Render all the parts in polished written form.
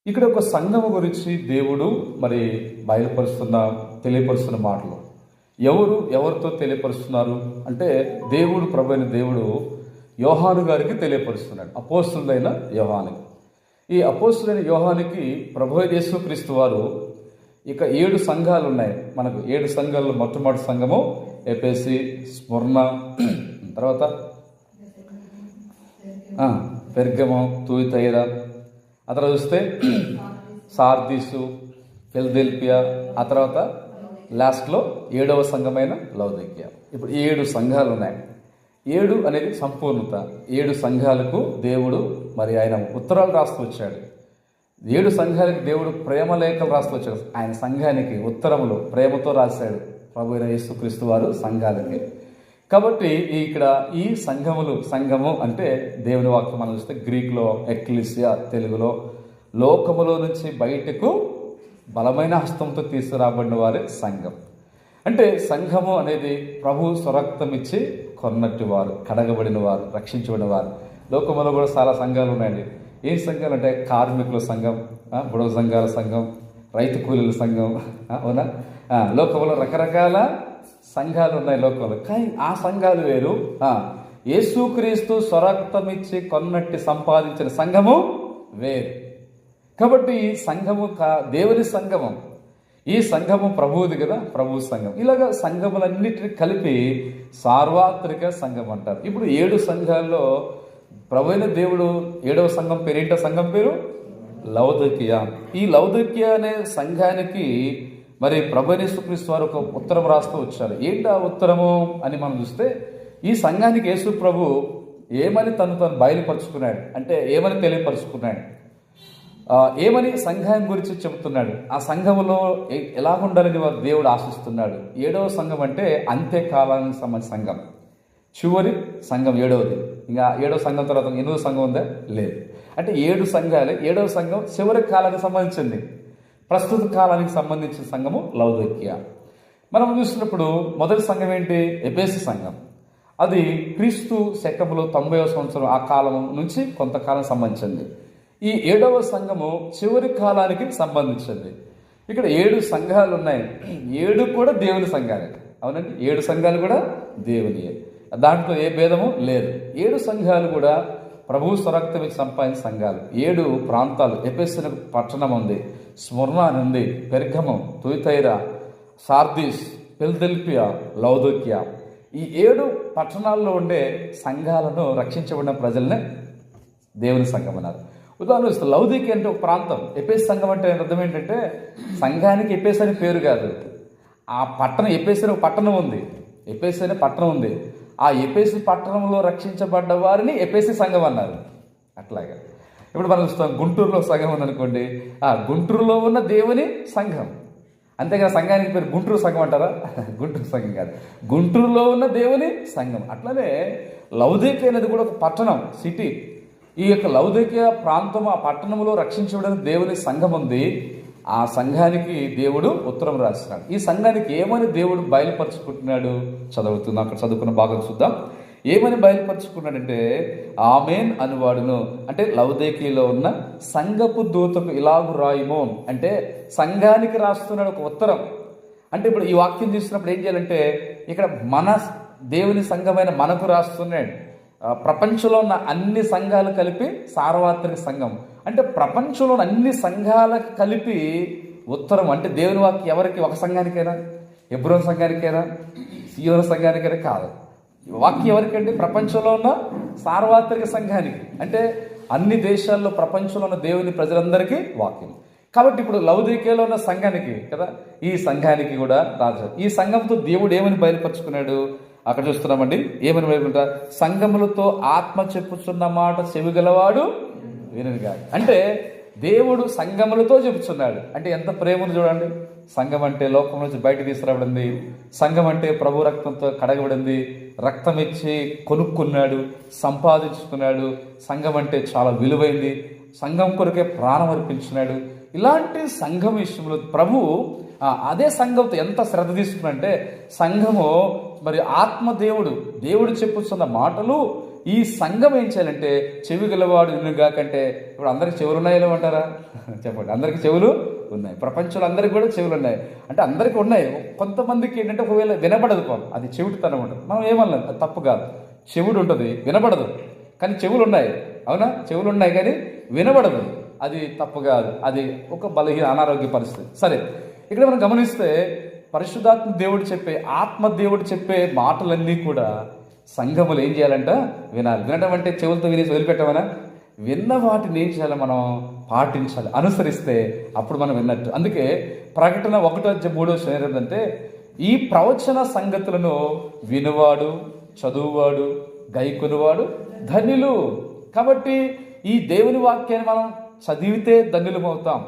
ఇక్కడ ఒక సంఘము గురించి దేవుడు మరి తెలియపరుస్తున్న మాటలు ఎవరితో తెలియపరుస్తున్నారు అంటే దేవుడు ప్రభు అయిన దేవుడు యోహాను గారికి తెలియపరుస్తున్నాడు, అపోస్తులైన యోహానికి. ఈ అపోస్తులైన యోహానికి ప్రభు అయిన యేసుక్రీస్తు వారు ఇక 7 సంఘాలు ఉన్నాయి. మనకు 7 సంఘాల్లో మొట్టమొదటి సంఘము ఎఫెసీ, స్ముర్న, తర్వాత పెర్గము, తుయతైర, ఆ తర్వాత చూస్తే సార్దీసు, ఫిలదెల్ఫియా, ఆ తర్వాత లాస్ట్లో 7వ సంఘమైన లవొదికీయ. ఇప్పుడు 7 సంఘాలు ఉన్నాయి. 7 అనేది సంపూర్ణత. 7 సంఘాలకు దేవుడు మరి ఆయన ఉత్తరాలు రాస్తూ వచ్చాడు. 7 సంఘాలకి దేవుడు ప్రేమలేఖలు రాస్తూ వచ్చాడు. ఆయన సంఘానికి ఉత్తరములు ప్రేమతో రాశాడు ప్రభు అయిన యేసుక్రీస్తు వారు సంఘాలకి. కాబట్టి ఇక్కడ ఈ సంఘము అంటే దేవుని వాక్యం మనం చూస్తే గ్రీక్లో ఎక్లీసియా, తెలుగులో లోకములో నుంచి బయటకు బలమైన హస్తంతో తీసుకురాబడిన వారే సంఘం. అంటే సంఘము అనేది ప్రభు స్వరక్తం ఇచ్చి కొన్నట్టు వారు, కడగబడిన వారు, రక్షించబడిన వారు. లోకములో కూడా చాలా సంఘాలు ఉన్నాయండి. ఏం సంఘాలు అంటే కార్మికుల సంఘం, బుడవ సంఘాల సంఘం, రైతు కూలీల సంఘం, అవునా? లోకంలో రకరకాల సంఘాలు ఉన్నాయి లోకంలో. కానీ ఆ సంఘాలు వేరు. యేసుక్రీస్తు స్వరక్తం ఇచ్చి కొన్నట్టి సంపాదించిన సంఘము వేరు. కాబట్టి ఈ సంఘము దేవుని సంఘము, ఈ సంఘము ప్రభువుది కదా, ప్రభు సంఘం. ఇలాగా సంఘములన్నిటిని కలిపి సార్వత్రిక సంఘం అంటారు. ఇప్పుడు 7 సంఘాల్లో ప్రభు అయిన దేవుడు 7వ సంఘం పేరు ఏంటో? సంఘం పేరు లవొదికీయ. ఈ లవొదికీయ అనే సంఘానికి మరి ప్రభు అయిన యేసుక్రీస్తు వారు ఒక ఉత్తరం రాస్తూ వచ్చారు. ఏంటి ఆ ఉత్తరము అని మనం చూస్తే, ఈ సంఘానికి యేసు ప్రభు ఏమని తను బయలుపరుచుకున్నాడు అంటే ఏమని తెలియపరుచుకున్నాడు, ఏమని సంఘం గురించి చెబుతున్నాడు, ఆ సంఘములో ఎలా ఉండాలని వారు దేవుడు ఆశిస్తున్నాడు. 7వ సంఘం అంటే అంత్యకాలానికి సంబంధించిన సంఘం, చివరి సంఘం 7వది. ఇంకా 7వ సంఘం తర్వాత 8వ సంఘం ఉందా? లేదు. అంటే 7 సంఘాలే. 7వ సంఘం చివరి కాలానికి సంబంధించింది. ప్రస్తుత కాలానికి సంబంధించిన సంఘము లవొదికీయ. మనం చూసినప్పుడు మొదటి సంఘం ఏంటి? ఎఫెసీ సంఘం. అది క్రీస్తు శకములో 90వ సంవత్సరం ఆ కాలం నుంచి కొంతకాలం సంబంధించింది. ఈ 7వ సంఘము చివరి కాలానికి సంబంధించింది. ఇక్కడ 7 సంఘాలు ఉన్నాయి. 7 కూడా దేవుని సంఘాలే. అవునండి, 7 సంఘాలు కూడా దేవునియే. దాంట్లో ఏ భేదము లేదు. 7 సంఘాలు కూడా ప్రభు స్వరక్తం ఇచ్చి సంపాదించిన సంఘాలు. 7 ప్రాంతాలు. ఎఫెసీ పట్టణం ఉంది, స్ముర్న ఉంది, పెర్గము, తుయతైర, సార్దీస్, ఫిలదెల్ఫియా, లవొదికీయ. ఈ 7 పట్టణాల్లో ఉండే సంఘాలను రక్షించబడిన ప్రజలనే దేవుని సంఘం అన్నారు. ఉదాహరణ ఇస్తే లవొదికీయ అంటే ఒక ప్రాంతం. ఎఫెసీ సంఘం అంటే అర్థం ఏంటంటే సంఘానికి ఎఫెసీ అని పేరు కాదు. ఆ పట్టణం ఎఫెసీ అనే ఒక పట్టణం ఉంది. ఎఫెసీ అనే పట్టణం ఉంది. ఆ ఎఫెసీ పట్టణంలో రక్షించబడ్డ వారిని ఎఫెసీ సంఘం అన్నారు. అట్లాగా ఇప్పుడు మనం చూస్తాం గుంటూరులో సంఘం ఉందనుకోండి, ఆ గుంటూరులో ఉన్న దేవుని సంఘం. అంతేగా సంఘానికి పేరు గుంటూరు సంఘం అంటారా? గుంటూరు సంఘం కాదు, గుంటూరులో ఉన్న దేవుని సంఘం. అట్లనే లవొదికీయ అనేది కూడా ఒక పట్టణం, సిటీ. ఈ యొక్క లవొదికీయ ప్రాంతం, ఆ పట్టణంలో రక్షించబడిన దేవుని సంఘం ఉంది. ఆ సంఘానికి దేవుడు ఉత్తరం రాస్తున్నాడు. ఈ సంఘానికి ఏమని దేవుడు బయలుపరుచుకుంటున్నాడు చదువుతున్నాం. అక్కడ చదువుకున్న భాగం చూద్దాం. ఏమని బయలుపరుచుకున్నాడంటే, ఆమేన్ అనువాడును అంటే లవొదికీయలో ఉన్న సంఘపు దూతకు ఇలాగు రాయుము అంటే సంఘానికి రాస్తున్నాడు ఒక ఉత్తరం. అంటే ఇప్పుడు ఈ వాక్యం చూసినప్పుడు ఏం చేయాలంటే, ఇక్కడ మన దేవుని సంఘమైన మనకు రాస్తున్నాడు. ప్రపంచంలో ఉన్న అన్ని సంఘాలు కలిపి సార్వత్రిక సంఘం అంటే ప్రపంచంలో అన్ని సంఘాలకు కలిపి ఉత్తరం. అంటే దేవుని వాక్యం ఎవరికి? ఒక సంఘానికైనా, హెబ్రోను సంఘానికైనా, సీయోను సంఘానికైనా కాదు. వాక్యం ఎవరికంటే ప్రపంచంలో ఉన్న సార్వత్రిక సంఘానికి, అంటే అన్ని దేశాల్లో ప్రపంచంలో ఉన్న దేవుని ప్రజలందరికీ వాక్యం. కాబట్టి ఇప్పుడు లవొదికీయలో ఉన్న సంఘానికి కదా, ఈ సంఘానికి కూడా రాజు. ఈ సంఘంతో దేవుడు ఏమని బయలుపరుచుకున్నాడు అక్కడ చూస్తున్నామండి. ఏమని బయలుపరుచుకుంటా? సంఘములతో ఆత్మ చెప్పుచున్న మాట చెవిగలవాడు విననుగా. అంటే దేవుడు సంఘములతో చెబుతున్నాడు. అంటే ఎంత ప్రేమను చూడండి. సంఘం అంటే లోకం నుంచి బయట తీసుకురాబడింది. సంఘం అంటే ప్రభు రక్తంతో కడగబడింది. రక్తం ఇచ్చి కొనుక్కున్నాడు, సంపాదించుకున్నాడు. సంఘం అంటే చాలా విలువైంది. సంఘం కొరకే ప్రాణం అర్పించినాడు. ఇలాంటి సంఘం విషయంలో ప్రభు అదే సంఘంతో ఎంత శ్రద్ధ తీసుకున్నంటే, సంఘము మరి ఆత్మ దేవుడు చెప్పుతున్న మాటలు ఈ సంఘం ఏం చేయాలంటే చెవి గలవాడు వినుగాకంటే, ఇప్పుడు అందరికి చెవులు ఉన్నాయో అంటారా? చెప్పండి, అందరికి చెవులు ఉన్నాయి. ప్రపంచంలో అందరికి కూడా చెవులు ఉన్నాయి. అంటే అందరికీ ఉన్నాయి. కొంతమందికి ఏంటంటే ఒకవేళ వినపడదు, అది చెవిటితనం ఉంటుంది. మనం ఏమన్నా అది తప్పు కాదు. చెవుడు ఉంటుంది, వినపడదు, కానీ చెవులు ఉన్నాయి. అవునా? చెవులు ఉన్నాయి కానీ వినపడదు, అది తప్పు కాదు. అది ఒక బలహీన అనారోగ్య పరిస్థితి. సరే, ఇక్కడ మనం గమనిస్తే పరిశుద్ధాత్మ దేవుడు చెప్పే, ఆత్మ దేవుడు చెప్పే మాటలన్నీ కూడా సంఘములు ఏం చేయాలంట? వినాలి. వినడం అంటే చెవులతో వినేసి వదిలిపెట్టమనా? విన్న వాటిని ఏం చేయాలి? మనం పాటించాలి, అనుసరిస్తే అప్పుడు మనం విన్నట్టు. అందుకే ప్రకటన 1:3 ఏంటంటే, ఈ ప్రవచన సంగతులను వినువాడు, చదువువాడు, గైకొనువాడు ధన్యులు. కాబట్టి ఈ దేవుని వాక్యాన్ని మనం చదివితే ధన్యులం అవుతాం.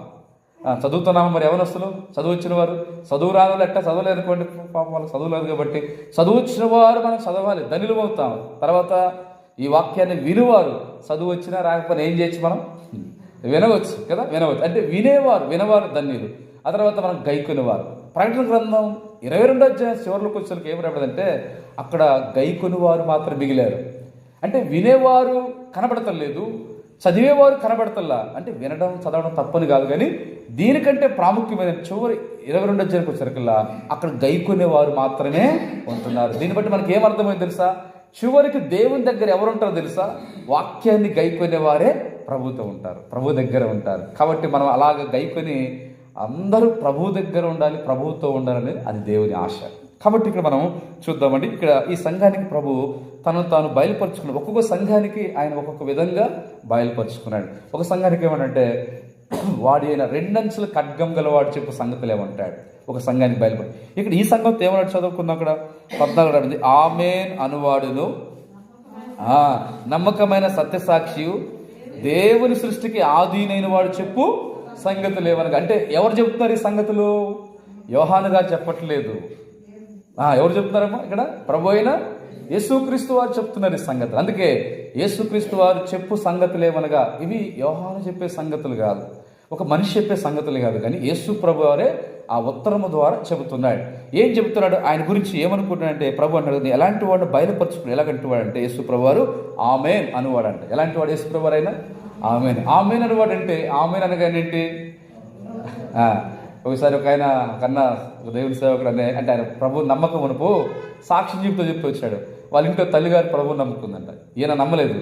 చదువుతున్నాము. మరి ఎవరొస్తులు? చదువు వచ్చిన వారు. చదువు రాని వాళ్ళు ఎట్టా చదవలేదు అనుకోండి, పాపం వాళ్ళకి చదువు లేదు. కాబట్టి చదువు వచ్చిన వారు మనం చదవాలి, ధన్యులం అవుతాం. తర్వాత ఈ వాక్యాన్ని వినువారు, చదువు వచ్చినా రాకపోయినా ఏం చేయొచ్చు? మనం వినవచ్చు కదా, వినవచ్చు. అంటే వినవారు ధన్యులు. ఆ తర్వాత మనం గైకొనివారు. ప్రకటన గ్రంథం 22 చివరిలోకి వచ్చేసరికి ఏం రాబడిందంటే, అక్కడ గైకొనివారు మాత్రం మిగిలారు. అంటే వినేవారు కనబడతలేదు, చదివేవారు కనబడతల్లా. అంటే వినడం చదవడం తప్పని కాదు, కానీ దీనికంటే ప్రాముఖ్యమైన చివరి 22 వచ్చేసరికల్లా అక్కడ గైకొనేవారు మాత్రమే ఉంటున్నారు. దీన్ని బట్టి మనకి ఏమర్థమైంది తెలుసా? చివరికి దేవుని దగ్గర ఎవరుంటారో తెలుసా? వాక్యాన్ని గైకొనేవారే ప్రభుతో ఉంటారు, ప్రభు దగ్గర ఉంటారు. కాబట్టి మనం అలాగ గైకొని అందరూ ప్రభు దగ్గర ఉండాలి, ప్రభువుతో ఉండాలని అది దేవుని ఆశ. కాబట్టి ఇక్కడ మనం చూద్దామండి. ఇక్కడ ఈ సంఘానికి ప్రభు తనను తాను బయలుపరుచుకున్నాడు. ఒక్కొక్క సంఘానికి ఆయన ఒక్కొక్క విధంగా బయలుపరుచుకున్నాడు. ఒక సంఘానికి ఏమంటే, వాడి అయిన 2 అంచుల ఖడ్గం గలవాడు చెప్పు సంగతులు ఏమంటాడు ఒక సంఘానికి బయలుపడి. ఇక్కడ ఈ సంఘంతో ఏమన్నాడు చదువుకుందాం. అక్కడ 14 ఆమేన్ అనువాడును, నమ్మకమైన సత్యసాక్షియు, దేవుని సృష్టికి ఆదీనైన వాడు చెప్పు సంగతులు ఏమనగా. అంటే ఎవరు చెప్తున్నారు ఈ సంగతులు? యోహాను గారు చెప్పట్లేదు. ఎవరు చెప్తున్నారమ్మా? ఇక్కడ ప్రభు అయిన యేసుక్రీస్తు వారు చెప్తున్నారు ఈ సంగతులు. అందుకే యేసుక్రీస్తు వారు చెప్పు సంగతులు ఏమనగా, ఇవి యోహాను చెప్పే సంగతులు కాదు, ఒక మనిషి చెప్పే సంగతులు కాదు, కానీ యేసు ప్రభు వారే ఆ ఉత్తరము ద్వారా చెబుతున్నాడు. ఏం చెబుతున్నాడు? ఆయన గురించి ఏమనుకుంటున్నాడంటే, ప్రభు అంటాడు ఎలాంటి వాడు బయలుపరుచుకున్నాడు. ఎలాగంటి వాడంటే యేసు ప్రభు వారు ఆమేన్ అనువాడంట. ఎలాంటి వాడు యేసు ప్రభు వారైనా? ఆమేన్. ఆమేన్ అనువాడు అంటే, ఆమేన్ అనగా ఏంటి? ఒకసారి ఒక ఆయన కన్నా దేవుని సేవకుడు అంటే ఆయన ప్రభు నమ్మకం అనుకో సాక్షి చెప్తూ వచ్చాడు. వాళ్ళ ఇంట్లో తల్లిగారు ప్రభువు నమ్ముకుందంట. ఈయన నమ్మలేదు,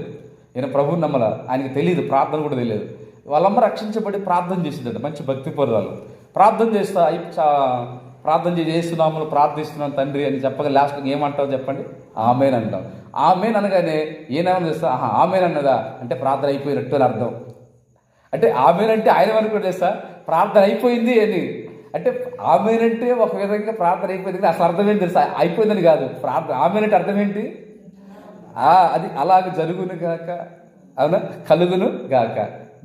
ఈయన ప్రభువుని నమ్మల. ఆయనకి తెలియదు, ప్రార్థన కూడా తెలియదు. వాళ్ళమ్మ రక్షించబడి ప్రార్థన చేసిందంట. మంచి భక్తి పొరదాలు ప్రార్థన ప్రార్థన చేస్తున్నాము, ప్రార్థిస్తున్నాం తండ్రి అని చెప్పగా లాస్ట్ ఏమంటావు చెప్పండి? ఆమేన్ అంటాం. ఆమేన్ అనగానే ఈయనేమని చేస్తా, ఆమేన్ అన్నదా అంటే ప్రార్థన అయిపోయినట్టు అని అర్థం. అంటే ఆమేన్ అంటే ఆయన అనుకోండి చేస్తా ప్రార్థన అయిపోయింది అని. అంటే ఆమేన్ అంటే ఒక విధంగా ప్రార్థన అయిపోయింది, అసలు అర్థం ఏంటి తెలుసా? అయిపోయిందని కాదు. ప్రార్థన ఆమేన్ అంటే అర్థం ఏంటి? అది అలాగ జరుగును గాక, అవునా, కలుగును గాక,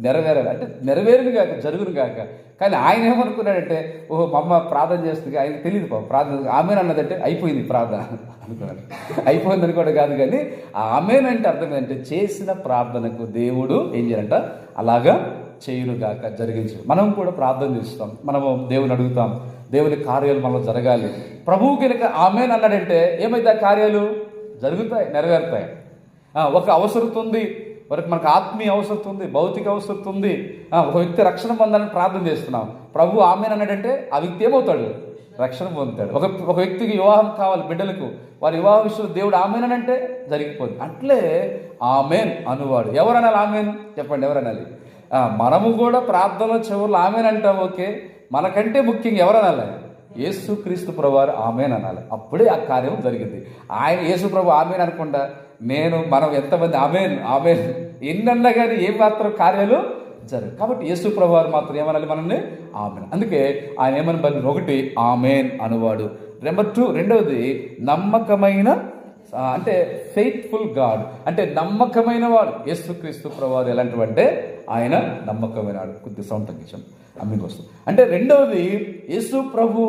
నెరవేరాలి అంటే నెరవేరును గాక, జరుగును గాక. కానీ ఆయన ఏమనుకున్నాడంటే, ఓహో మా అమ్మ ప్రార్థన చేస్తుంది, ఆయనకు తెలియదు ప్రార్థన. ఆమేన్ అన్నదంటే అయిపోయింది ప్రార్థన అనుకున్నాడు. అయిపోయింది అనుకోవడం కాదు, కానీ ఆమేన్ అంటే అర్థం ఏంటంటే చేసిన ప్రార్థనకు దేవుడు ఏం చేయాలంట? అలాగా చేయునుగాక, జరిగించు. మనం కూడా ప్రార్థన చేస్తాం, మనము దేవుని అడుగుతాం, దేవుని కార్యాలు మనలో జరగాలి. ప్రభువు కనుక ఆమేన్ అన్నాడంటే ఏమైతే కార్యాలు జరుగుతాయి, నెరవేరుతాయి. ఒక అవసరం ఉంది, మనకు ఆత్మీయ అవసరం ఉంది, భౌతిక అవసరం ఉంది. ఒక వ్యక్తి రక్షణ పొందాలని ప్రార్థన చేస్తున్నాం, ప్రభు ఆమేన్ అన్నాడంటే ఆ వ్యక్తి ఏమవుతాడు? రక్షణ పొందుతాడు. ఒక వ్యక్తికి వివాహం కావాలి, బిడ్డలకు, వారి వివాహ విషయంలో దేవుడు ఆమేన్ అంటే జరిగిపోతుంది. అట్లే ఆమేన్ అనువాడు. ఎవరనాలి ఆమేన్? చెప్పండి, ఎవరనాలి? మనము కూడా ప్రార్థనలో చివరిలో ఆమేన్ అంటాం. ఓకే, మనకంటే ముఖ్యంగా ఎవరనాలి? యేసుక్రీస్తు ప్రభువారు ఆమేన్ అనాలి. అప్పుడే ఆ కార్యం జరిగింది. ఆయన యేసు ప్రభు ఆమేన్ అనకుండా మనం ఎంతమంది ఆమేన్ ఆమేన్ ఎన్నన్నా కానీ ఏ మాత్రం కార్యాలు జరగదు. కాబట్టి యేసు ప్రభువారు మాత్రం ఏమనాలి? మనల్ని ఆమేన్. అందుకే ఆయన ఏమని బలి? 1 ఆమేన్ అనువాడు. నెంబర్ 2 రెండవది నమ్మకమైన, అంటే ఫెయిత్ఫుల్ గాడ్, అంటే నమ్మకమైన వాడు. యేసుక్రీస్తు ప్రభువారు ఎలాంటి అంటే ఆయన నమ్మకమైన వాడు. కొద్ది సౌండ్ తగ్గించాం అమ్మికి వస్తుంది. అంటే రెండవది యేసు ప్రభు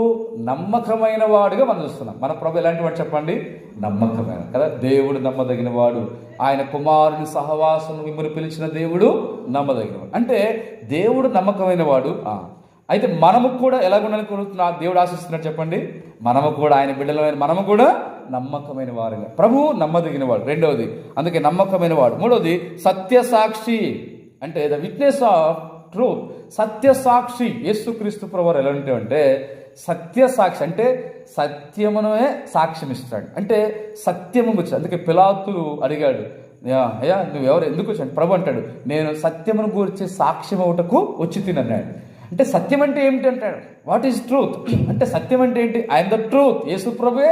నమ్మకమైన వాడుగా మనం చూస్తున్నాం. మన ప్రభు ఎలాంటి వాడు చెప్పండి? నమ్మకమైన కదా. దేవుడు నమ్మదగిన వాడు, ఆయన కుమారుని సహవాసం మిమ్మల్ని పిలిచిన దేవుడు నమ్మదగిన వాడు. అంటే దేవుడు నమ్మకమైన వాడు. అయితే మనము కూడా ఎలాగుండాలని కోరుతున్నా దేవుడు ఆశిస్తున్నాడు చెప్పండి? మనము కూడా ఆయన బిడ్డలమైన మనము కూడా నమ్మకమైన వారుగా. ప్రభువు నమ్మదగిన వాడు, రెండవది. అందుకే నమ్మకమైన వాడు. మూడవది సత్యసాక్షి, అంటే the witness of truth. Satyasakshi. యేసుక్రీస్తు ప్రభువారు ఎలా అంటే సత్యసాక్షి, అంటే సత్యమునే సాక్ష్యం ఇస్తాడు, అంటే సత్యము గురించి. అందుకే పిలాతులు అడిగాడు, అయ్యా నువ్వెవరు, ఎందుకు వచ్చాడు? ప్రభు అంటాడు, నేను సత్యమును గురించి సాక్ష్యం ఒకటకు వచ్చి తినన్నాడు. అంటే సత్యం అంటే ఏమిటి అంటాడు. వాట్ ఈజ్ ట్రూత్ అంటే సత్యం అంటే ఏంటి? I'm the truth. యేసు ప్రభువే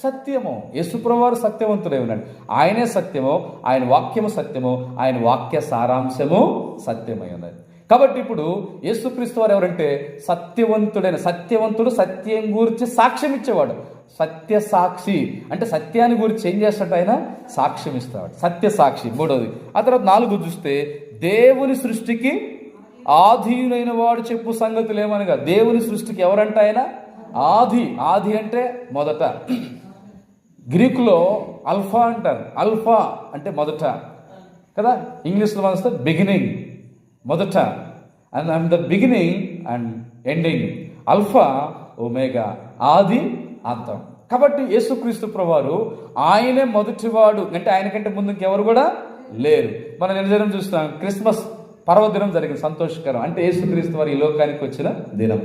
సత్యము. యేసు ప్రభువారు సత్యవంతుడై ఉన్నాడు. ఆయనే సత్యము, ఆయన వాక్యము సత్యము, ఆయన వాక్య సారాంశము సత్యమై ఉన్నది. కాబట్టి ఇప్పుడు యేసుక్రీస్తు వారు ఎవరంటే సత్యవంతుడు, సత్యం గురించి సాక్ష్యం ఇచ్చేవాడు. సత్య సాక్షి అంటే సత్యాన్ని గురించి ఏం చేస్తాడు? ఆయన సాక్ష్యం ఇస్తాడు, సత్య సాక్షి. మూడవది. ఆ తర్వాత 4 చూస్తే దేవుని సృష్టికి ఆదియునైన వాడు చెప్పు సంగతులు ఏమనగా. దేవుని సృష్టికి ఎవరంట ఆయన? ఆది అంటే మొదట. గ్రీకులో అల్ఫా అంటారు. అల్ఫా అంటే మొదట కదా. ఇంగ్లీష్లో మనం వస్తే బిగినింగ్, మొదట. And I'm the beginning and ending. Alpha omega, ఆది అంతం. కాబట్టి యేసుక్రీస్తు ప్రభువారు ఆయనే మొదటివాడు, అంటే ఆయనకంటే ముందు ఇంకెవరు కూడా లేరు. మనం నిన్న దినం చూస్తున్నాం, క్రిస్మస్ పర్వదినం జరిగింది, సంతోషకరం. అంటే యేసుక్రీస్తు వారు ఈ లోకానికి వచ్చిన దినం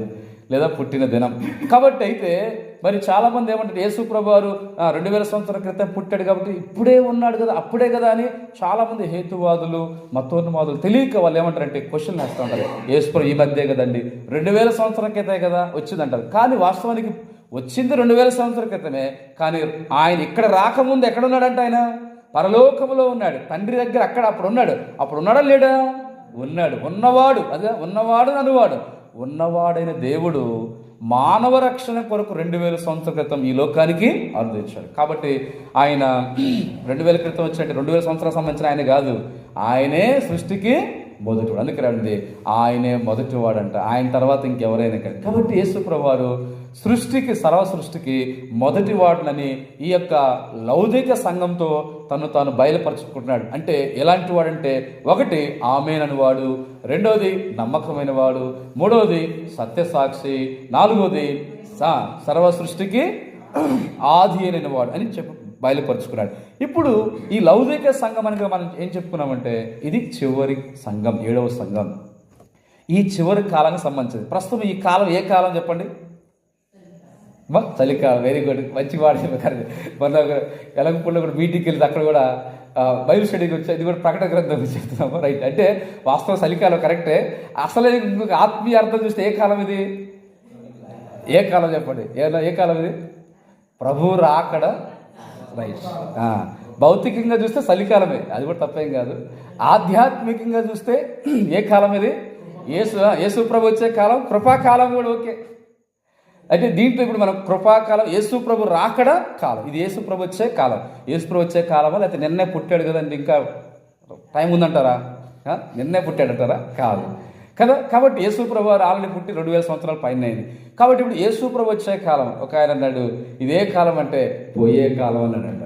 లేదా పుట్టిన దినం. కాబట్టి అయితే మరి చాలామంది ఏమంటారు, యేసు ప్రభువారు 2000 సంవత్సరాల క్రితం పుట్టాడు కాబట్టి ఇప్పుడే ఉన్నాడు కదా, అప్పుడే కదా అని చాలామంది హేతువాదులు, మతోన్మాదులు తెలియక వాళ్ళు ఏమంటారంటే క్వశ్చన్ వేస్తూ ఉంటారు. యేసు ప్రభు ఈ మధ్య కదండి, 2000 సంవత్సరాల క్రితం కదా వచ్చిందంటారు. కానీ వాస్తవానికి వచ్చింది 2000 సంవత్సరాల క్రితమే. కానీ ఆయన ఇక్కడ రాకముందు ఎక్కడున్నాడంటే ఆయన పరలోకములో ఉన్నాడు, తండ్రి దగ్గర. అప్పుడు ఉన్నాడా లేడా? ఉన్నాడు. ఉన్నవాడు, అదే ఉన్నవాడు అనువాడు. ఉన్నవాడైన దేవుడు మానవ రక్షణ కొరకు 2000 సంవత్సరాల క్రితం ఈ లోకానికి అందించాడు. కాబట్టి ఆయన 2000 క్రితం వచ్చినట్టు 2000 సంవత్సరాలకు సంబంధించిన ఆయన కాదు, ఆయనే సృష్టికి మొదటివాడు. అందుకే రండి, ఆయనే మొదటివాడంట, ఆయన తర్వాత ఇంకెవరైనా కాదు. కాబట్టి యేసు ప్రభువారు సర్వ సృష్టికి మొదటివాడునని ఈ యొక్క లౌకిక సంఘంతో తాను బయలుపరుచుకుంటున్నాడు. అంటే ఎలాంటి వాడంటే, ఒకటి ఆమేన్ వాడు, రెండవది నమ్మకమైన వాడు, మూడవది సత్యసాక్షి, నాలుగవది సర్వ సృష్టికి ఆది అయిన వాడు అని బయలుపరుచుకున్నాడు. ఇప్పుడు ఈ లౌకిక సంఘం అనగా మనం ఏం చెప్పుకున్నామంటే, ఇది చివరి సంఘం, 7వ సంఘం. ఈ చివరి కాలానికి సంబంధించింది. ప్రస్తుతం ఈ కాలం ఏ కాలం చెప్పండి? చలికాలం. వెరీ గుడ్, మంచి వాడు చెప్పారు. మొన్న ఎలంపూడిలో కూడా మీటింగ్కి వెళ్తే అక్కడ కూడా బైబిల్ స్టడీకి వచ్చి ఇది కూడా ప్రకటన గ్రంథం చెప్తున్నాము. రైట్. అంటే వాస్తవం చలికాలం కరెక్టే. అసలే ఇంకొక ఆత్మీయ అర్థం చూస్తే ఏ కాలం ఇది? ఏ కాలం చెప్పండి? ఏ కాలం ఇది? ప్రభు రాకడ. రైట్. భౌతికంగా చూస్తే చలికాలమే, అది కూడా తప్పేం కాదు. ఆధ్యాత్మికంగా చూస్తే ఏ కాలం ఇది? యేసు ప్రభు వచ్చే కాలం, కృపాకాలం కూడా ఓకే. అంటే దీంట్లో ఇప్పుడు మనం కృపాకాలం, యేసు ప్రభు రాకడ కాలం, ఇది యేసు ప్రభు వచ్చే కాలం. యేసు ప్రభు వచ్చే కాలమా, లేకపోతే నిన్నే పుట్టాడు కదండి ఇంకా టైం ఉందంటారా? నిన్నే పుట్టాడంటారా? కాదు కదా. కాబట్టి యేసు ప్రభు ఆల్రెడీ పుట్టి 2000 సంవత్సరాల పైన అయింది. కాబట్టి ఇప్పుడు యేసు ప్రభు వచ్చే కాలం. ఒక ఆయన అన్నాడు, ఇదే కాలం అంటే పోయే కాలం అని అన్నాడు.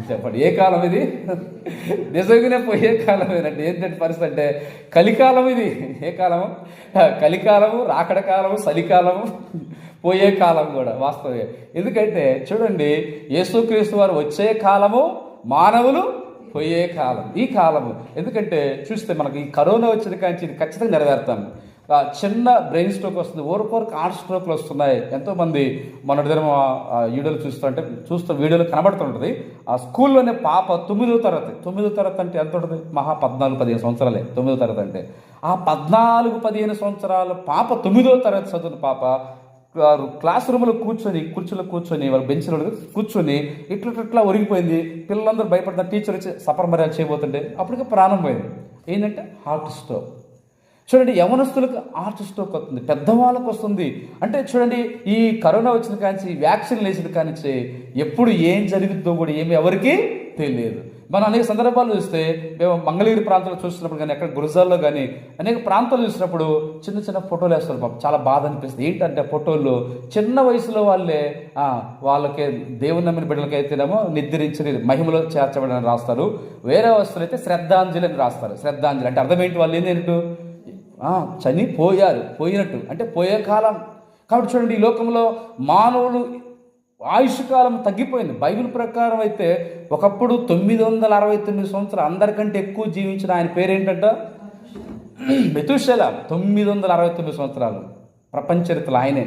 చెప్పండి, ఏ కాలం ఇది? నిజంగానే పోయే కాలం ఏనండి. ఏంటంటే పరిస్థితి అంటే కలికాలం ఇది. ఏ కాలము? కలికాలము, రాకడ కాలము, చలికాలము, పోయే కాలం కూడా వాస్తవే. ఎందుకంటే చూడండి, యేసుక్రీస్తు వారు వచ్చే కాలము, మానవులు పోయే కాలం, ఈ కాలము. ఎందుకంటే చూస్తే మనకు ఈ కరోనా వచ్చిన కానీ ఇది ఖచ్చితంగా నెరవేరుతాం. చిన్న బ్రెయిన్ స్ట్రోక్ వస్తుంది, ఓరకొరకు హార్ట్ స్ట్రోక్లు వస్తున్నాయి. ఎంతోమంది మొన్నటి దినం వీడియోలు చూస్తూ వీడియోలు కనబడుతుంటుంది. ఆ స్కూల్లోనే పాప 9వ తరగతి అంటే ఎంత ఉంటుంది? 14-15 సంవత్సరాలే 9వ తరగతి అంటే. ఆ 14-15 సంవత్సరాల పాప, 9వ తరగతి చదువుతున్న పాప క్లాస్ రూమ్లో కుర్చీలో కూర్చొని వాళ్ళ బెంచ్లో కూర్చొని ఇట్లా ఒరిగిపోయింది. పిల్లలందరూ భయపడుతున్నారు. టీచర్ వచ్చి సపర్మర్యాద చేయబోతుంటే అప్పటికే ప్రాణం పోయింది. ఏంటంటే హార్ట్ స్ట్రోక్. చూడండి, యవనస్తులకు హార్ట్ స్ట్రోక్ వస్తుంది, పెద్దవాళ్ళకు వస్తుంది. అంటే చూడండి, ఈ కరోనా వచ్చిన కానించి, వ్యాక్సిన్ వేసిన కానించి ఎప్పుడు ఏం జరుగుతుందో కూడా ఎవరికీ తెలియదు. మనం అనేక సందర్భాలు చూస్తే, మేము మంగళగిరి ప్రాంతంలో చూస్తున్నప్పుడు కానీ, అక్కడ గురజాల్లో కానీ అనేక ప్రాంతాలు చూసినప్పుడు చిన్న ఫోటోలు వేస్తారు. పాపం చాలా బాధ అనిపిస్తుంది. ఏంటంటే ఫోటోల్లో చిన్న వయసులో వాళ్ళకి దేవుని నమ్మిన బిడ్డలకి అయితేనేమో నిద్రించి మహిమలో చేర్చబడని రాస్తారు. వేరే వస్తువులు అయితే శ్రద్ధాంజలి అని రాస్తారు. శ్రద్ధాంజలి అంటే అర్థం ఏంటి? వాళ్ళు ఏంటంటూ పోయినట్టు అంటే పోయే కాలం. కాబట్టి చూడండి, ఈ లోకంలో మానవులు ఆయుష్ కాలం తగ్గిపోయింది. బైబిల్ ప్రకారం అయితే ఒకప్పుడు 969 సంవత్సరాలు, అందరికంటే ఎక్కువ జీవించిన ఆయన పేరేంటంట? మెతూషెల. 969 సంవత్సరాలు ప్రపంచ చరిత్రలో ఆయనే.